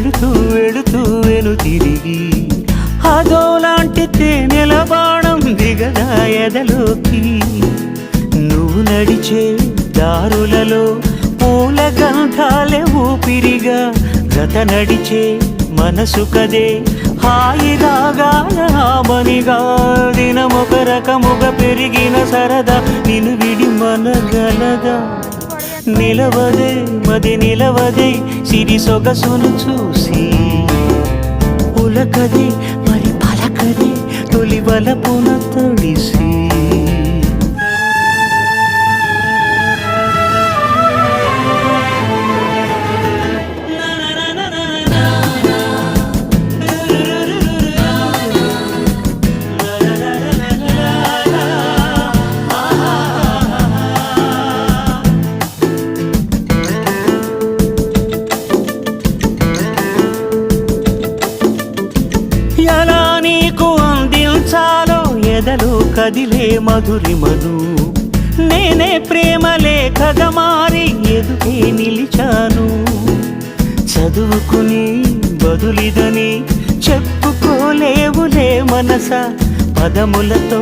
వెళుతూ వెళుతూ వెను తిరిగి అదోలాంటి తేనెల బాణం దిగదా ఎదలోకి. నువ్వు నడిచే దారులలో పూల గంధాలే ఊపిరిగా గత నడిచే మనసు కదే హాయి రాగాల ఆమనిగా. దినమొక రకముగా పెరిగిన సరదా నిన్ను విడి మనగలగా. నిలవదే మది నిలవదే సిరి సొగసును చూసి ఉలకదే మరి పలకదే తొలి వలపున తడిసి. ఎలా నీకు అందించాలో ఎదలో కదిలే మధురిమను. నేనే ప్రేమ లేఖగా మారి ఎదుటే నిలిచాను. చదువుకుని బదులిదని చెప్పుకోలేవులే మనస పదములతో